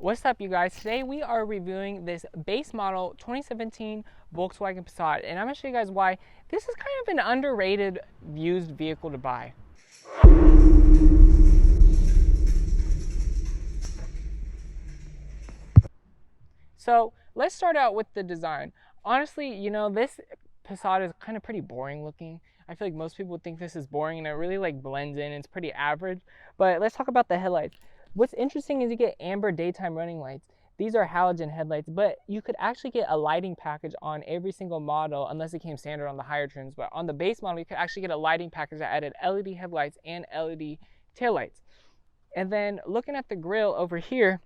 What's up, you guys? Today we are reviewing this base model 2017 Volkswagen Passat, and I'm going to show you guys why this is kind of an underrated used vehicle to buy. So let's start out with the design. Honestly, this Passat is kind of pretty boring looking. I feel like most people would think this is boring, and it really blends in. It's pretty average. But let's talk about the headlights. What's interesting is you get amber daytime running lights. These are halogen headlights, but you could actually get a lighting package on every single model unless it came standard on the higher trims. But on the base model, you could actually get a lighting package that added LED headlights and LED taillights. And then looking at the grille over here,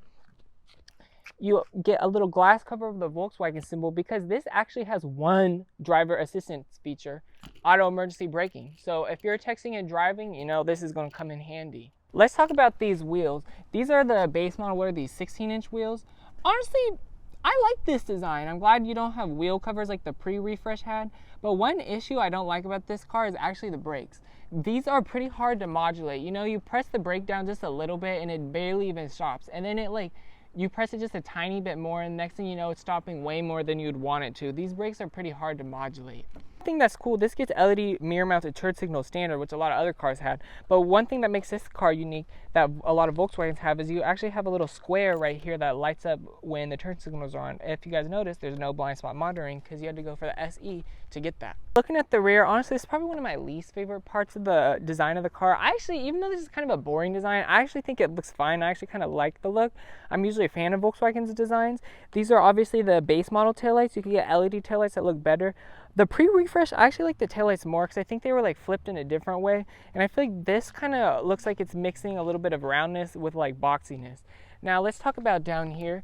you get a little glass cover of the Volkswagen symbol because this actually has one driver assistance feature, auto emergency braking. So if you're texting and driving, this is going to come in handy. Let's talk about these wheels. These are the base model. What are these, 16-inch wheels? Honestly, I like this design. I'm glad you don't have wheel covers like the pre-refresh had. But one issue I don't like about this car is actually the brakes. These are pretty hard to modulate. You press the brake down just a little bit and it barely even stops. And then you press it just a tiny bit more, and next thing you know, it's stopping way more than you'd want it to. These brakes are pretty hard to modulate. I think that's cool. This gets LED mirror mounted turn signal standard, which a lot of other cars had. But one thing that makes this car unique that a lot of Volkswagens have is you actually have a little square right here that lights up when the turn signals are on. If you guys notice, there's no blind spot monitoring because you had to go for the SE to get that. Looking at the rear, honestly, this is probably one of my least favorite parts of the design of the car. Even though this is kind of a boring design, I actually think it looks fine. I actually kind of like the look. I'm usually a fan of Volkswagen's designs. These are obviously the base model taillights. You can get LED taillights that look better. The pre-refresh, I actually like the taillights more because I think they were flipped in a different way. And I feel like this kind of looks like it's mixing a little bit of roundness with boxiness. Now let's talk about down here.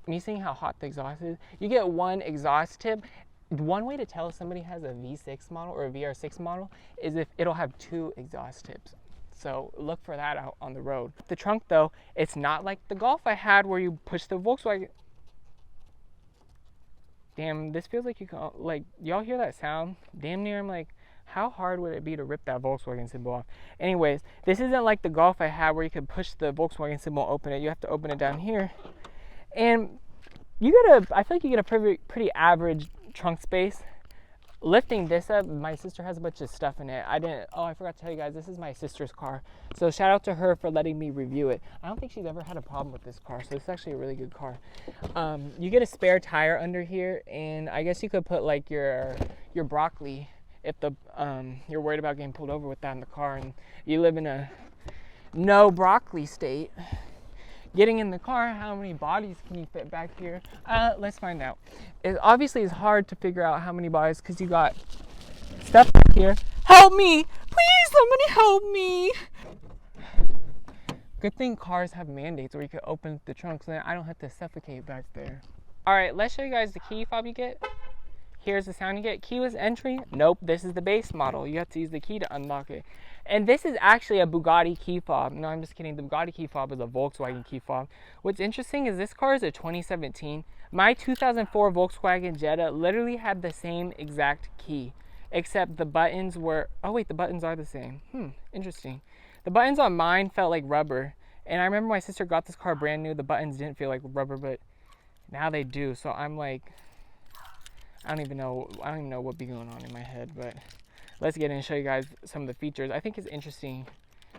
Me seeing how hot the exhaust is. You get one exhaust tip. One way to tell if somebody has a V6 model or a VR6 model is if it'll have two exhaust tips. So look for that out on the road. The trunk though, it's not like the Golf I had where you push the Volkswagen. Damn, this feels like you can, y'all hear that sound? Damn near, I'm like, how hard would it be to rip that Volkswagen symbol off? Anyways, this isn't like the Golf I had where you could push the Volkswagen symbol, open it. You have to open it down here. And I feel like you get a pretty average trunk space. Lifting this up, my sister has a bunch of stuff in it. I forgot to tell you guys, this is my sister's car. So shout out to her for letting me review it. I don't think she's ever had a problem with this car, so it's actually a really good car. You get a spare tire under here, and I guess you could put your broccoli if you're worried about getting pulled over with that in the car and you live in a no broccoli state. Getting in the car, how many bodies can you fit back here? Let's find out. It obviously is hard to figure out how many bodies because you got stuff back here. Help me! Please, somebody help me! Good thing cars have mandates where you can open the trunk so that I don't have to suffocate back there. Alright, let's show you guys the key fob you get. Here's the sound you get. Keyless entry. Nope, this is the base model. You have to use the key to unlock it. And this is actually a Bugatti key fob. No, I'm just kidding. The Bugatti key fob is a Volkswagen key fob. What's interesting is this car is a 2017. My 2004 Volkswagen Jetta literally had the same exact key, except the buttons were, oh wait, the buttons are the same. Interesting. The buttons on mine felt like rubber. And I remember my sister got this car brand new. The buttons didn't feel like rubber, but now they do. So I'm like, I don't even know what be going on in my head, but let's get in and show you guys some of the features. I think it's interesting.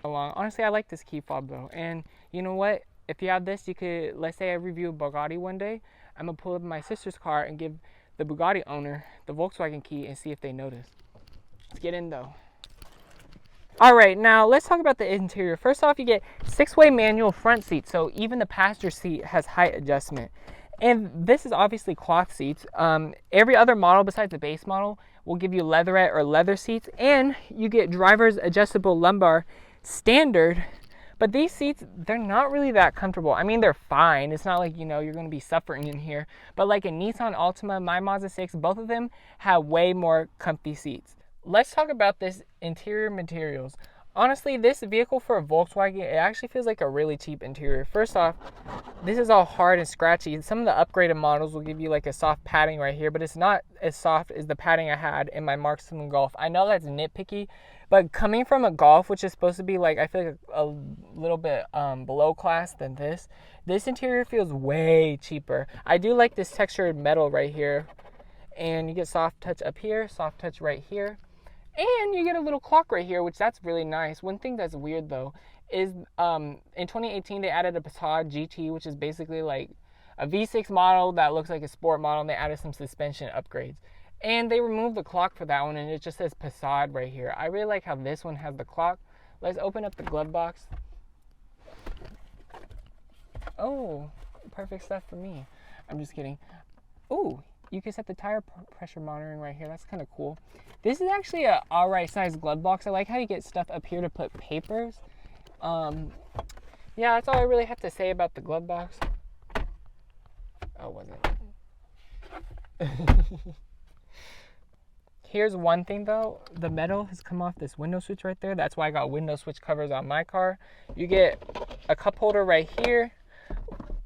Honestly, I like this key fob though. And you know what? If you have this, you could, let's say I review a Bugatti one day, I'm gonna pull up my sister's car and give the Bugatti owner the Volkswagen key and see if they notice. Let's get in though. All right, now let's talk about the interior. First off, you get 6-way manual front seats, so even the passenger seat has height adjustment. And this is obviously cloth seats. Every other model besides the base model will give you leatherette or leather seats, and you get driver's adjustable lumbar standard. But these seats, they're not really that comfortable. I mean, they're fine. It's not like, you're going to be suffering in here. But like a Nissan Altima, my Mazda 6, both of them have way more comfy seats. Let's talk about this interior materials. Honestly, this vehicle for a Volkswagen, it actually feels like a really cheap interior. First off, this is all hard and scratchy. Some of the upgraded models will give you like a soft padding right here, but it's not as soft as the padding I had in my Mark 7 Golf. I know that's nitpicky, but coming from a Golf, which is supposed to be like, I feel like a little bit below class than this interior feels way cheaper. I do like this textured metal right here, and you get soft touch up here, soft touch right here, and you get a little clock right here, which that's really nice. One thing that's weird though is in 2018 they added a Passat GT, which is basically like a V6 model that looks like a sport model, and they added some suspension upgrades. And they removed the clock for that one, and it just says Passat right here. I really like how this one has the clock. Let's open up the glove box. Oh, perfect stuff for me. I'm just kidding. Oh, you can set the tire pressure monitoring right here. That's kind of cool. This is actually a alright sized glove box. I like how you get stuff up here to put papers. Yeah, that's all I really have to say about the glove box. Oh, was it? Here's one thing though, the metal has come off this window switch right there. That's why I got window switch covers on my car. You get a cup holder right here,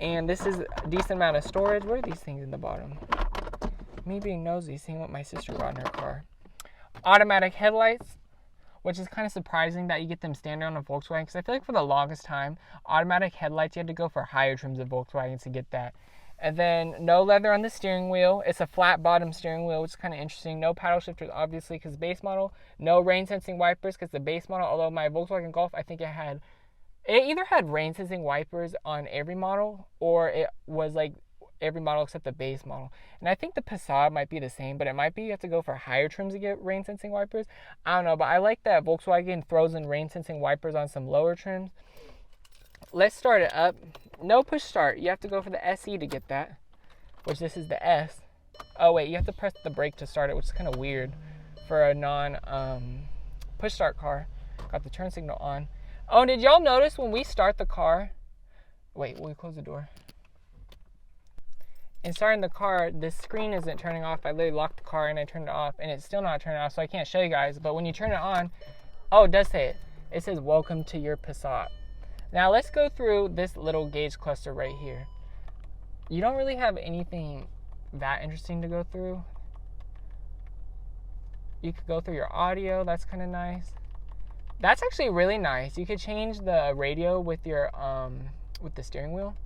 and this is a decent amount of storage. What are these things in the bottom? Me being nosy, seeing what my sister got in her car. Automatic headlights, which is kind of surprising that you get them standard on a Volkswagen, because I feel like for the longest time, automatic headlights, you had to go for higher trims of Volkswagens to get that. And then no leather on the steering wheel. It's a flat bottom steering wheel, which is kind of interesting. No paddle shifters, obviously, because base model. No rain sensing wipers, because the base model, although my Volkswagen Golf, I think it either had rain sensing wipers on every model, or it was like every model except the base model. And I think the Passat might be the same, but it might be you have to go for higher trims to get rain sensing wipers. I don't know, but I like that Volkswagen throws in rain sensing wipers on some lower trims. Let's start it up. No push start. You have to go for the SE to get that, which this is the S. Oh wait, you have to press the brake to start it, which is kind of weird for a non push start car. Got the turn signal on. Oh, did y'all notice when we start the car? Wait, will we close the door? In starting the car, the screen isn't turning off. I literally locked the car and I turned it off, and it's still not turning off, so I can't show you guys. But when you turn it on, oh, it does say it. It says, "Welcome to your Passat." Now let's go through this little gauge cluster right here. You don't really have anything that interesting to go through. You could go through your audio. That's kind of nice. That's actually really nice. You could change the radio with your with the steering wheel.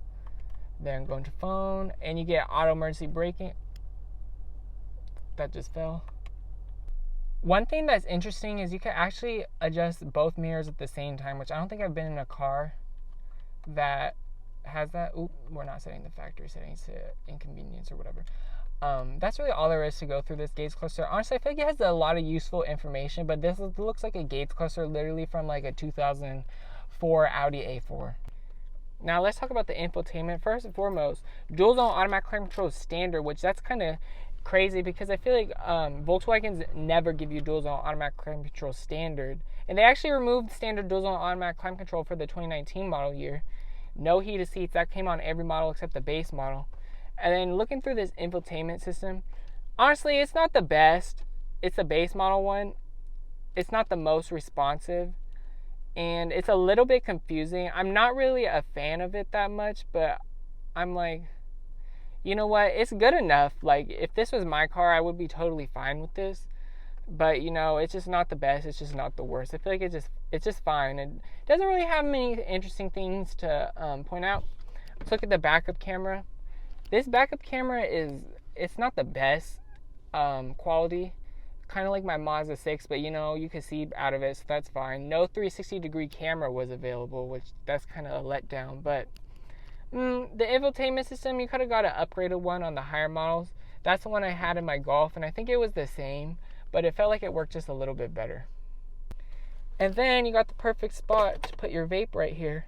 Then go into phone, and you get auto emergency braking. That just fell. One thing that's interesting is you can actually adjust both mirrors at the same time, which I don't think I've been in a car that has that. Oop, we're not setting the factory settings to inconvenience or whatever. That's really all there is to go through this gauge cluster. Honestly, I feel like it has a lot of useful information, but this looks like a gauge cluster literally from like a 2004 Audi A4. Now let's talk about the infotainment. First and foremost, dual zone automatic climate control is standard, which that's kind of crazy because I feel like Volkswagens never give you dual zone automatic climate control standard, and they actually removed standard dual zone automatic climate control for the 2019 model year. No heated seats, that came on every model except the base model. And then looking through this infotainment system, honestly, it's not the best. It's the base model one. It's not the most responsive, and it's a little bit confusing. I'm not really a fan of it that much, but I'm like, you know what, it's good enough. Like, if this was my car, I would be totally fine with this. But, you know, it's just not the best. It's just not the worst. I feel like it's just fine. It doesn't really have many interesting things to point out. Let's look at the backup camera. This backup camera it's not the best quality. Kind of like my Mazda 6, but, you know, you can see out of it, so that's fine. No 360-degree camera was available, which that's kind of a letdown. But the infotainment system, you could have got an upgraded one on the higher models. That's the one I had in my Golf, and I think it was the same, but it felt like it worked just a little bit better. And then you got the perfect spot to put your vape right here.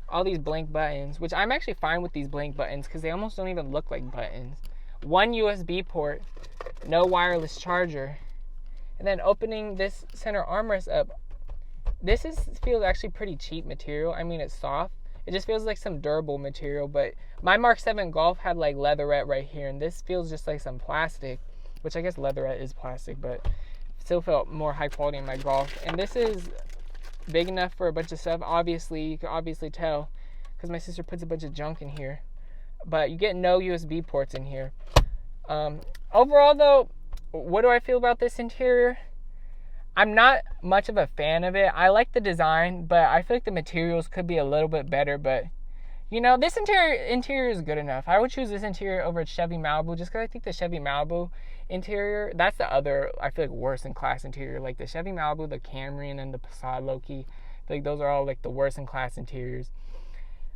All these blank buttons, which I'm actually fine with these blank buttons because they almost don't even look like buttons. One USB port, no wireless charger. And then opening this center armrest up, this feels actually pretty cheap material. I mean, it's soft. It just feels like some durable material, but my Mark 7 Golf had like leatherette right here, and this feels just like some plastic, which I guess leatherette is plastic, but still felt more high quality in my Golf. And this is big enough for a bunch of stuff. Obviously, you can obviously tell because my sister puts a bunch of junk in here. But you get no USB ports in here. Overall, though, what do I feel about this interior? I'm not much of a fan of it. I like the design, but I feel like the materials could be a little bit better. But, you know, this interior is good enough. I would choose this interior over Chevy Malibu just because I think the Chevy Malibu interior, that's the other, I feel like, worse in class interior. Like the Chevy Malibu, the Camry, and then the Passat low-key. I feel like those are all like the worst in class interiors.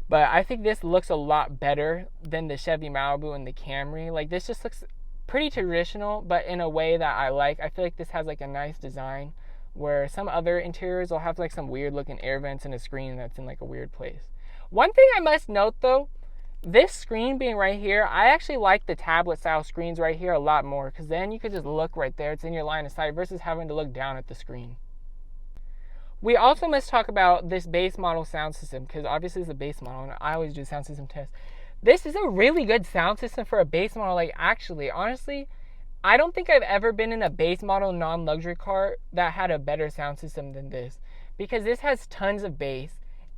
But I think this looks a lot better than the Chevy Malibu and the Camry. Like this just looks pretty traditional, but in a way that I like. I feel like this has like a nice design, where some other interiors will have like some weird looking air vents and a screen that's in like a weird place. One thing I must note though, this screen being right here, I actually like the tablet style screens right here a lot more, because then you could just look right there. It's in your line of sight versus having to look down at the screen. We also must talk about this base model sound system, because obviously it's a base model and I always do sound system tests. This is a really good sound system for a base model. Like actually, honestly, I don't think I've ever been in a base model non-luxury car that had a better sound system than this, because this has tons of bass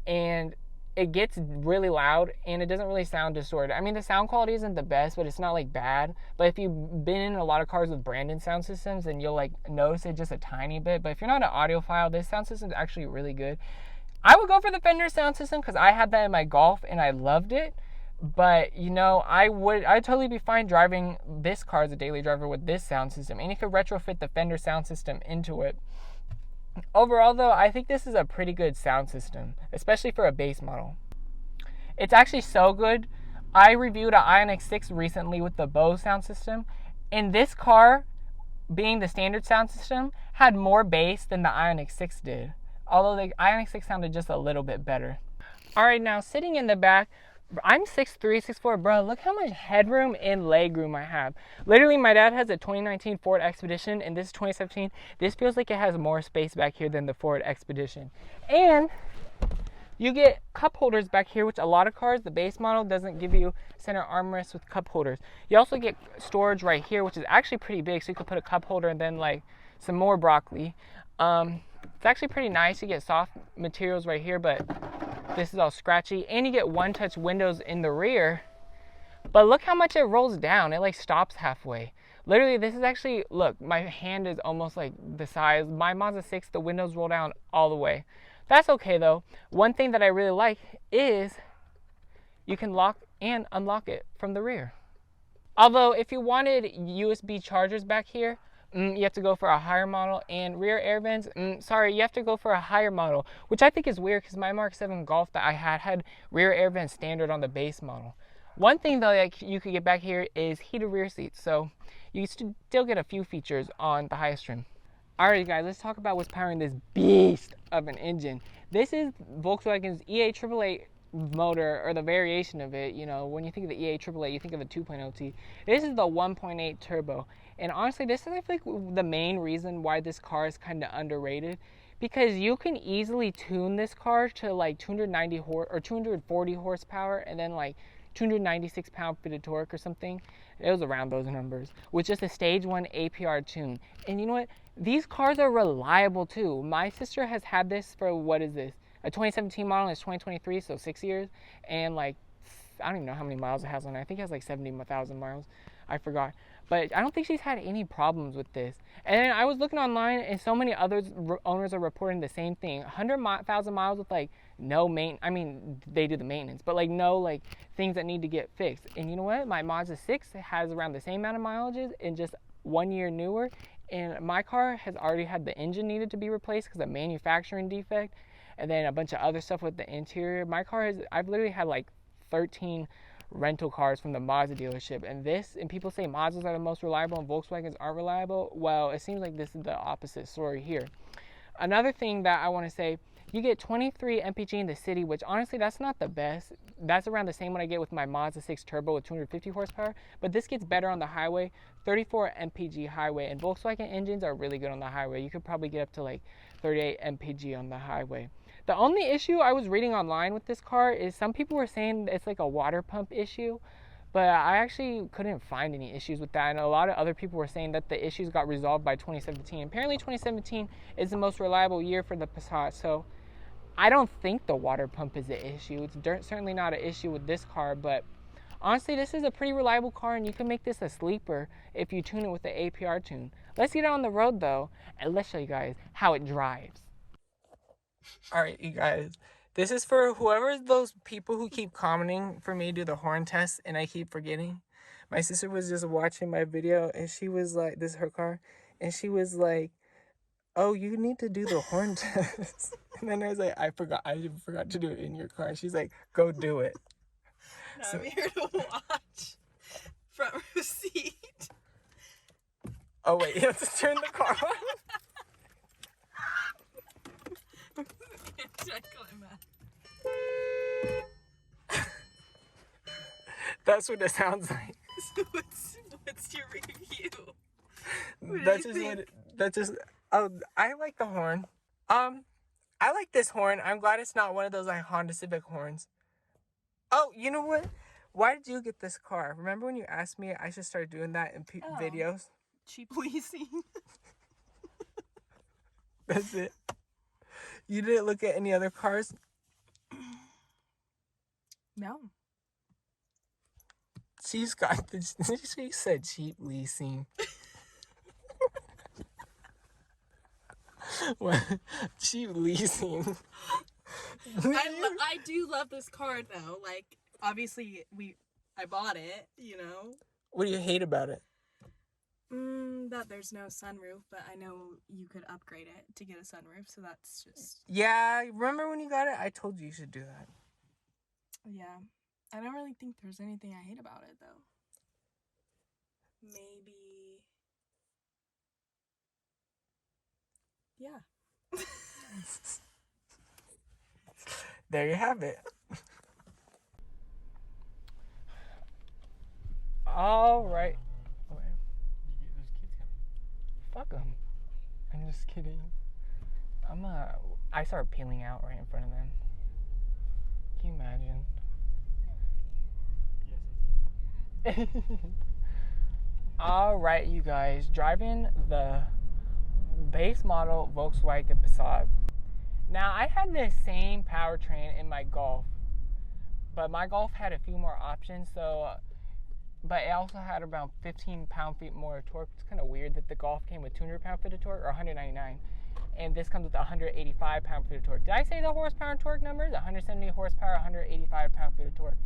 and it gets really loud and it doesn't really sound distorted. I mean, the sound quality isn't the best, but it's not like bad. But if you've been in a lot of cars with branded sound systems, then you'll like notice it just a tiny bit. But if you're not an audiophile, this sound system is actually really good. I would go for the Fender sound system because I had that in my Golf and I loved it. But you know, I'd totally be fine driving this car as a daily driver with this sound system, and you could retrofit the Fender sound system into it. Overall though, I think this is a pretty good sound system, especially for a base model. It's actually so good. I reviewed an Ioniq 6 recently with the Bose sound system, and this car, being the standard sound system, had more bass than the Ioniq 6 did, although the Ioniq 6 sounded just a little bit better. Alright, now sitting in the back, I'm 6'3", 6'4", bro. Look how much headroom and legroom I have. Literally, my dad has a 2019 Ford Expedition, and this is 2017. This feels like it has more space back here than the Ford Expedition. And you get cup holders back here, which a lot of cars, the base model, doesn't give you center armrests with cup holders. You also get storage right here, which is actually pretty big, so you could put a cup holder and then like some more broccoli. It's actually pretty nice. You get soft materials right here, but this is all scratchy, and you get one-touch windows in the rear. But look how much it rolls down. It like stops halfway. Literally, this is actually, look, my hand is almost like the size. My Mazda 6, the windows roll down all the way. That's okay though. One thing that I really like is you can lock and unlock it from the rear. Although if you wanted USB chargers back here, you have to go for a higher model, and rear air vents, sorry, you have to go for a higher model, which I think is weird because my Mark 7 Golf that I had rear air vents standard on the base model. One thing though that you could get back here is heated rear seats, so you still get a few features on the highest trim. Alright guys, let's talk about what's powering this beast of an engine. This is Volkswagen's EA888 motor, or the variation of it. You know, when you think of the EA888, you think of the 2.0T. This is the 1.8 turbo. And honestly, this is, I think, the main reason why this car is kind of underrated, because you can easily tune this car to like 290 or 240 horsepower and then like 296 pound-feet of torque or something. It was around those numbers with just a stage 1 APR tune. And you know what? These cars are reliable too. My sister has had this for, what is this? A 2017 model, it's 2023, so 6 years. And like, I don't even know how many miles it has on it. I think it has like 70,000 miles. I forgot. But I don't think she's had any problems with this. And then I was looking online, and so many other owners are reporting the same thing. 100,000 miles with like no I mean, they do the maintenance, but like no like things that need to get fixed. And you know what? My Mazda 6 has around the same amount of mileages and just 1 year newer. And my car has already had the engine needed to be replaced because of manufacturing defect, and then a bunch of other stuff with the interior. My car I've literally had like 13 rental cars from the Mazda dealership, and people say Mazdas are the most reliable and Volkswagens aren't reliable. Well, it seems like this is the opposite story here. Another thing that I want to say, you get 23 mpg in the city, which honestly, that's not the best. That's around the same what I get with my Mazda 6 turbo with 250 horsepower, but this gets better on the highway, 34 mpg highway, and Volkswagen engines are really good on the highway. You could probably get up to like 38 mpg on the highway. The only issue I was reading online with this car is some people were saying it's like a water pump issue, but I actually couldn't find any issues with that. And a lot of other people were saying that the issues got resolved by 2017. Apparently 2017 is the most reliable year for the Passat. So I don't think the water pump is an issue. It's certainly not an issue with this car, but honestly, this is a pretty reliable car, and you can make this a sleeper if you tune it with the APR tune. Let's get it on the road, though, and let's show you guys how it drives. All right, you guys. This is for whoever those people who keep commenting for me to do the horn test, and I keep forgetting. My sister was just watching my video, and she was like, this is her car, and she was like, oh, you need to do the horn test. And then I was like, I forgot to do it in your car. And she's like, go do it. No, so, I'm here to watch. Front row seat. Oh, wait, you have to turn the car on? That's what it sounds like. So what's your review? I like the horn. I like this horn. I'm glad it's not one of those like Honda Civic horns. Oh, you know what? Why did you get this car? Remember when you asked me I should start doing that in videos? Cheap leasing. That's it. You didn't look at any other cars? No. She's got this. She said cheap leasing. What? Cheap leasing. I do love this car though. Like, obviously I bought it, you know. What do you hate about it? That there's no sunroof, but I know you could upgrade it to get a sunroof, so that's just... Yeah, remember when you got it? I told you should do that. Yeah. I don't really think there's anything I hate about it, though. Maybe... Yeah. There you have it. All right. There's kids coming. Fuck them. I'm just kidding. I start peeling out right in front of them. Can you imagine? Yes, I can. All right, you guys. Driving the base model Volkswagen Passat. Now, I had this same powertrain in my Golf, but my Golf had a few more options, but it also had around 15 pound-feet more torque. It's kind of weird that the Golf came with 200 pound-feet of torque, or 199, and this comes with 185 pound-feet of torque. Did I say the horsepower and torque numbers? 170 horsepower, 185 pound-feet of torque.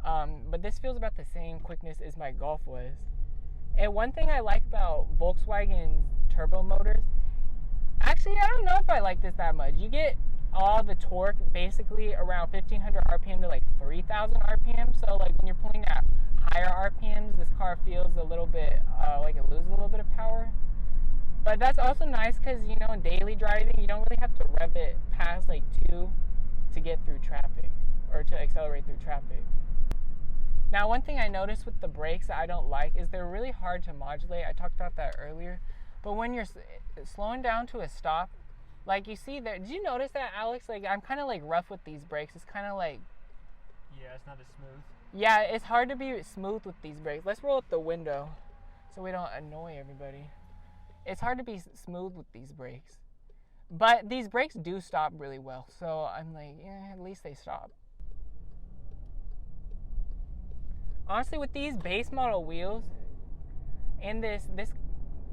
But this feels about the same quickness as my Golf was. And one thing I like about Volkswagen's turbo motors, actually, I don't know if I like this that much. You get all the torque basically around 1500 RPM to like 3000 RPM. So like when you're pulling at higher RPMs, this car feels a little bit like it loses a little bit of power. But that's also nice because, you know, in daily driving, you don't really have to rev it past like 2 to get through traffic or to accelerate through traffic. Now, one thing I noticed with the brakes that I don't like is they're really hard to modulate. I talked about that earlier. But when you're slowing down to a stop, like you see there, did you notice that, Alex? Like, I'm kind of like rough with these brakes. It's kind of like... Yeah, it's not as smooth. Yeah, it's hard to be smooth with these brakes. Let's roll up the window so we don't annoy everybody. It's hard to be smooth with these brakes. But these brakes do stop really well. So I'm like, yeah, at least they stop. Honestly, with these base model wheels and the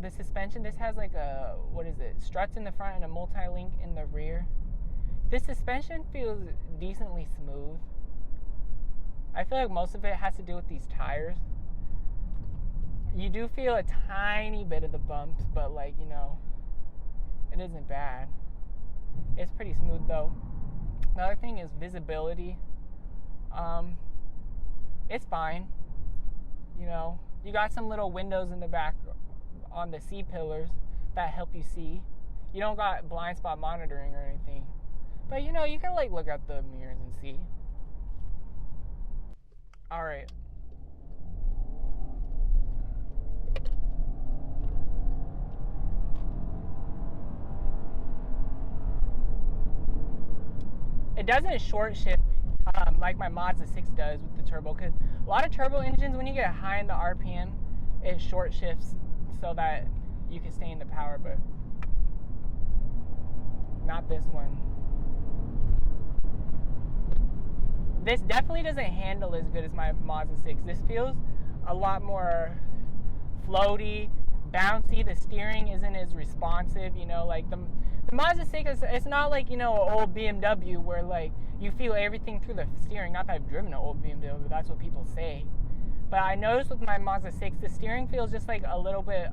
suspension, this has like a, struts in the front and a multi-link in the rear. This suspension feels decently smooth. I feel like most of it has to do with these tires. You do feel a tiny bit of the bumps, but like, you know, it isn't bad. It's pretty smooth though. The other thing is visibility. It's fine. You know, you got some little windows in the back on the C-pillars that help you see. You don't got blind spot monitoring or anything. But you know, you can like look out the mirrors and see. Alright. It doesn't short shift like my Mazda 6 does with the turbo, because a lot of turbo engines, when you get high in the RPM, it short shifts so that you can stay in the power, but not this one. this definitely doesn't handle as good as my Mazda 6. This feels a lot more floaty, bouncy. The steering isn't as responsive, you know, like the Mazda 6 it's not like, you know, an old BMW where like you feel everything through the steering. Not that I've driven an old BMW, but that's what people say. But I noticed with my Mazda 6, the steering feels just like a little bit,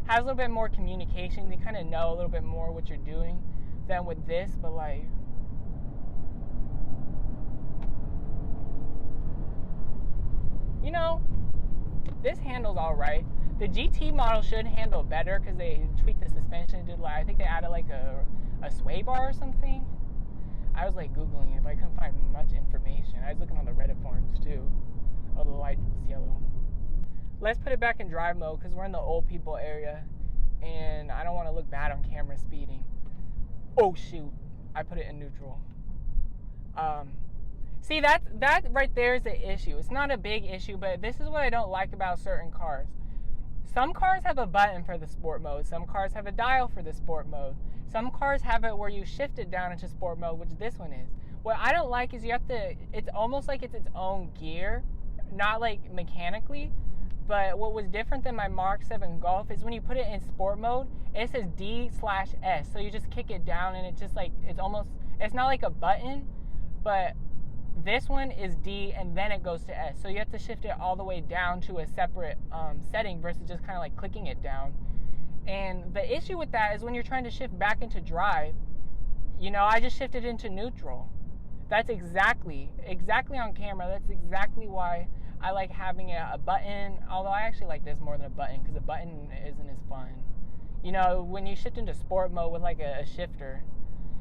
has a little bit more communication. You kind of know a little bit more what you're doing than with this, but like, you know, this handles all right. The GT model should handle better because they tweaked the suspension. Did like I think they added like a sway bar or something. I was like Googling it, but I couldn't find much information. I was looking on the Reddit forums too. Oh, the light's yellow. Let's put it back in drive mode because we're in the old people area, and I don't want to look bad on camera speeding. Oh shoot! I put it in neutral. See that right there is the issue. It's not a big issue, but this is what I don't like about certain cars. Some cars have a button for the sport mode. Some cars have a dial for the sport mode. Some cars have it where you shift it down into sport mode, which this one is. What I don't like is you have to, it's almost like it's its own gear, not like mechanically, but what was different than my Mark 7 Golf is when you put it in sport mode, it says D/S. So you just kick it down and it just like, it's not like a button, but this one is D and then it goes to S. So you have to shift it all the way down to a separate setting versus just kind of like clicking it down. And the issue with that is when you're trying to shift back into drive, you know, I just shifted into neutral. That's exactly on camera. That's exactly why I like having a button, although I actually like this more than a button because a button isn't as fun. You know, when you shift into sport mode with like a shifter,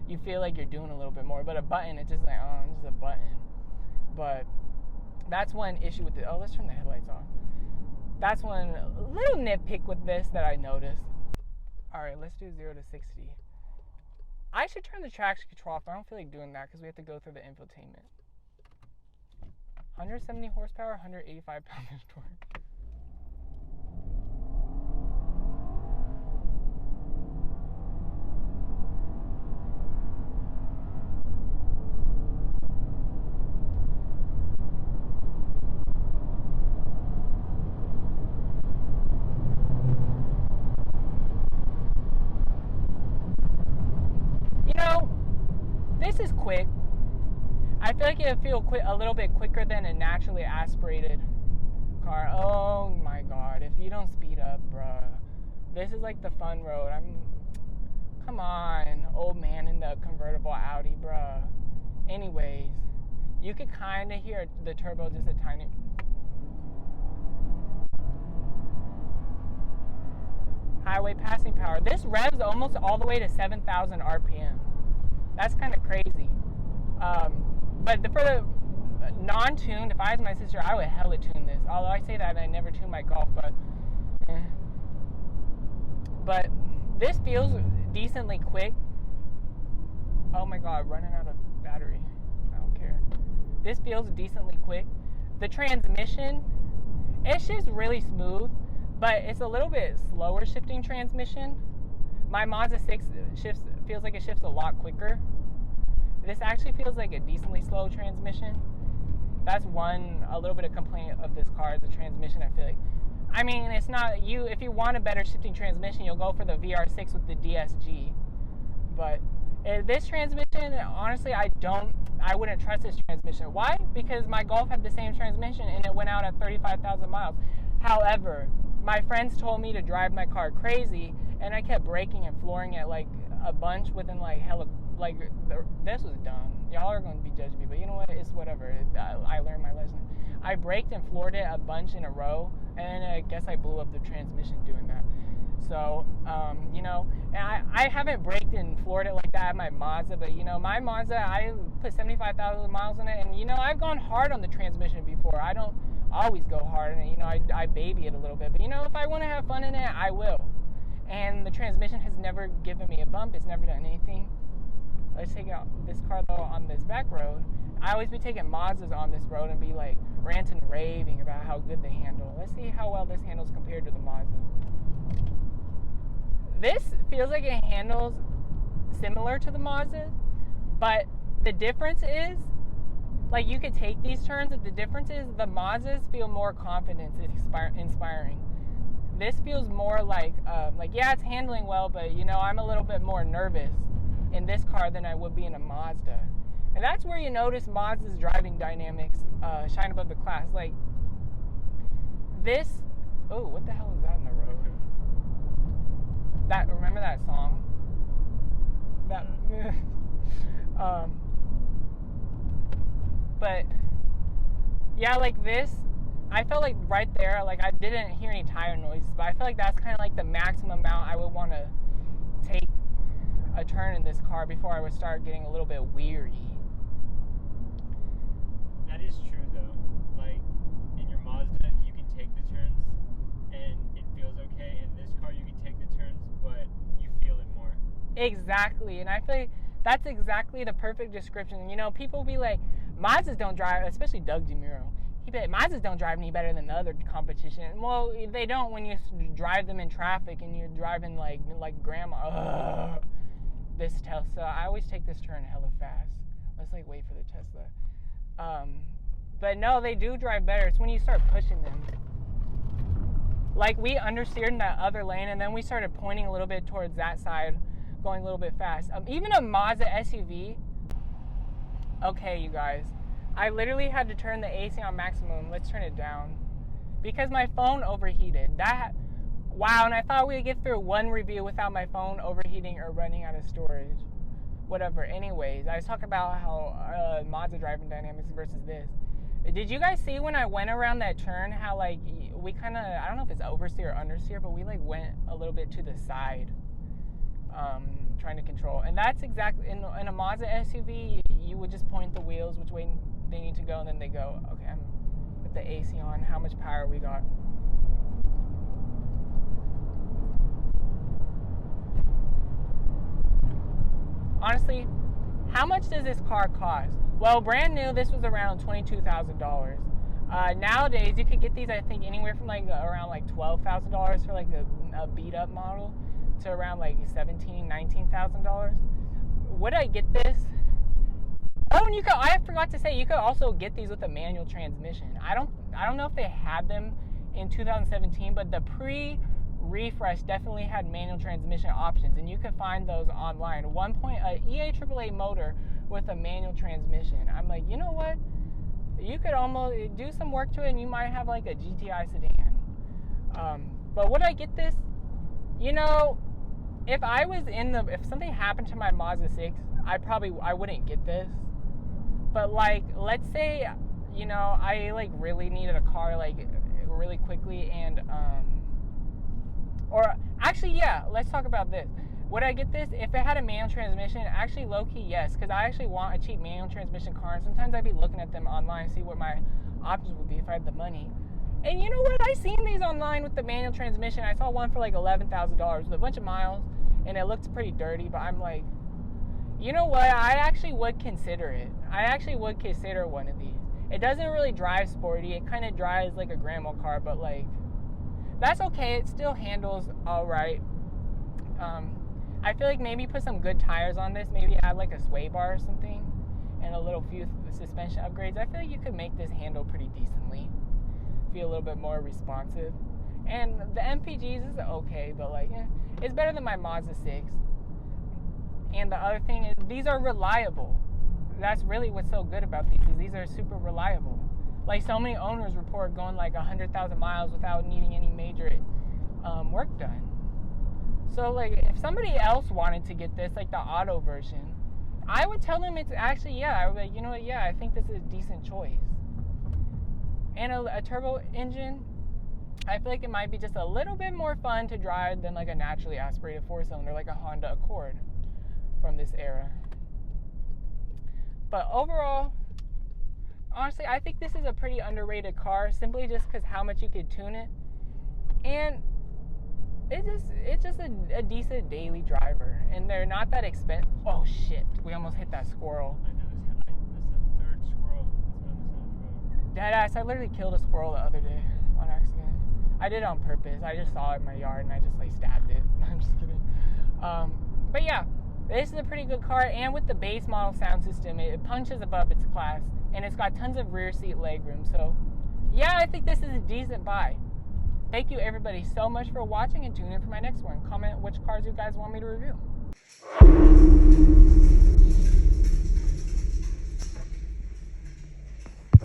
you feel like you're doing a little bit more, but a button, it's just like, oh, it's just a button. But that's one issue with it. Oh, let's turn the headlights off. That's one little nitpick with this that I noticed. All right, let's do 0 to 60. I should turn the traction control off, but I don't feel like doing that because we have to go through the infotainment. 170 horsepower, 185 pound-inch torque. This is quick. I feel like it'll feel a little bit quicker than a naturally aspirated car. Oh my god, if you don't speed up, bruh. This is like the fun road. Come on, old man in the convertible Audi, bruh. Anyways, you could kind of hear the turbo just a tiny. Highway passing power. This revs almost all the way to 7,000 RPM. That's kind of crazy. But for the non-tuned, if I was my sister, I would hella tune this. Although I say that and I never tune my Golf, but this feels decently quick. Oh my god, running out of battery. I don't care. This feels decently quick. The transmission, it shifts really smooth, but it's a little bit slower shifting transmission. My Mazda 6 feels like it shifts a lot quicker. This actually feels like a decently slow transmission. That's a little bit of complaint of this car is the transmission, I feel like. I mean, it's not, if you want a better shifting transmission, you'll go for the VR6 with the DSG. But this transmission, honestly, I wouldn't trust this transmission. Why? Because my Golf had the same transmission and it went out at 35,000 miles. However, my friends told me to drive my car crazy, and I kept braking and flooring it like a bunch within like this was dumb. Y'all are going to be judging me, but you know what? It's whatever. I learned my lesson. I braked and floored it a bunch in a row, and I guess I blew up the transmission doing that. So, you know, and I haven't braked and floored it like that at my Mazda, but, you know, my Mazda, I put 75,000 miles in it, and, you know, I've gone hard on the transmission before. I don't always go hard, and, you know, I baby it a little bit, but, you know, if I want to have fun in it, I will. And the transmission has never given me a bump. It's never done anything. Let's take out this car, though, on this back road. I always be taking Mazdas on this road and be, like, ranting and raving about how good they handle. Let's see how well this handles compared to the Mazda. This feels like it handles similar to the Mazda, but the difference is, like you could take these turns. The difference is the Mazdas feel more confidence inspiring. This feels more like yeah, it's handling well, but you know, I'm a little bit more nervous in this car than I would be in a Mazda. And that's where you notice Mazda's driving dynamics shine above the class. Like this, oh, what the hell is that in the road? That, remember that song? That, but yeah, like this, I felt like right there, like I didn't hear any tire noises, but I feel like that's kind of like the maximum amount I would want to take a turn in this car before I would start getting a little bit weary. That is true though. Like in your Mazda, you can take the turns and it feels okay. In this car, you can take the turns, but you feel it more. Exactly, and I feel like that's exactly the perfect description. You know, people be like, Mazdas don't drive, especially Doug DeMuro. He be like, Mazdas don't drive any better than the other competition. Well, they don't when you drive them in traffic and you're driving like grandma. Ugh. This Tesla, I always take this turn hella fast. Let's like wait for the Tesla. But no, they do drive better. It's when you start pushing them. Like we understeered in that other lane, and then we started pointing a little bit towards that side, going a little bit fast. Even a Mazda SUV. Okay, you guys, I literally had to turn the AC on maximum. Let's turn it down because my phone overheated. Wow, and I thought we would get through one review without my phone overheating or running out of storage. Whatever. Anyways, I was talking about how Mazda driving dynamics versus this. Did you guys see when I went around that turn how like we kind of, I don't know if it's oversteer or understeer, but we like went a little bit to the side, trying to control. And that's exactly in a Mazda SUV. You would just point the wheels which way they need to go, and then they go. Okay, I'm with the AC on. How much power we got? Honestly, how much does this car cost? Well, brand new, this was around $22,000. Nowadays, you could get these, I think, anywhere from like around like $12,000 for like a beat up model to around like $17,000, $19,000. Would I get this? Oh, and I forgot to say, you could also get these with a manual transmission. I don't know if they had them in 2017, but the refresh definitely had manual transmission options, and you can find those online. EA AAA motor with a manual transmission. I'm like, you know what? You could almost do some work to it, and you might have like a GTI sedan. But would I get this? You know, if something happened to my Mazda 6, I wouldn't get this. But like, let's say, you know, I like really needed a car like really quickly, and or actually, yeah, let's talk about this. Would I get this if it had a manual transmission? Actually, low-key, yes, because I actually want a cheap manual transmission car, and sometimes I'd be looking at them online, see what my options would be if I had the money. And you know what? I seen these online with the manual transmission. I saw one for like $11,000 with a bunch of miles, and it looked pretty dirty, but I'm like, you know what? I actually would consider it. I actually would consider one of these. It doesn't really drive sporty. It kind of drives like a grandma car, but like, that's okay. It still handles all right. I feel like maybe put some good tires on this. Maybe add like a sway bar or something, and a little few suspension upgrades. I feel like you could make this handle pretty decently. Feel a little bit more responsive. And the MPGs is okay, but like, it's better than my Mazda 6. And the other thing is, these are reliable. That's really what's so good about these, is these are super reliable. Like, so many owners report going like 100,000 miles without needing any major work done. So like, if somebody else wanted to get this, like the auto version, I would tell them it's actually, yeah, I would be like, you know what, yeah, I think this is a decent choice. And a turbo engine, I feel like it might be just a little bit more fun to drive than like a naturally aspirated four-cylinder like a Honda Accord from this era. But overall, honestly, I think this is a pretty underrated car, simply just because how much you could tune it. And it's just a decent daily driver, and they're not that expensive. Oh shit, we almost hit that squirrel. I know this is the third squirrel that's been on this side of the road. Deadass, I literally killed a squirrel the other day on accident. I did it on purpose. I just saw it in my yard and I just like stabbed it. I'm just kidding. But yeah, this is a pretty good car, and with the base model sound system, it punches above its class. and it's got tons of rear seat legroom. So yeah, I think this is a decent buy. Thank you everybody so much for watching, and tune in for my next one. Comment which cars you guys want me to review.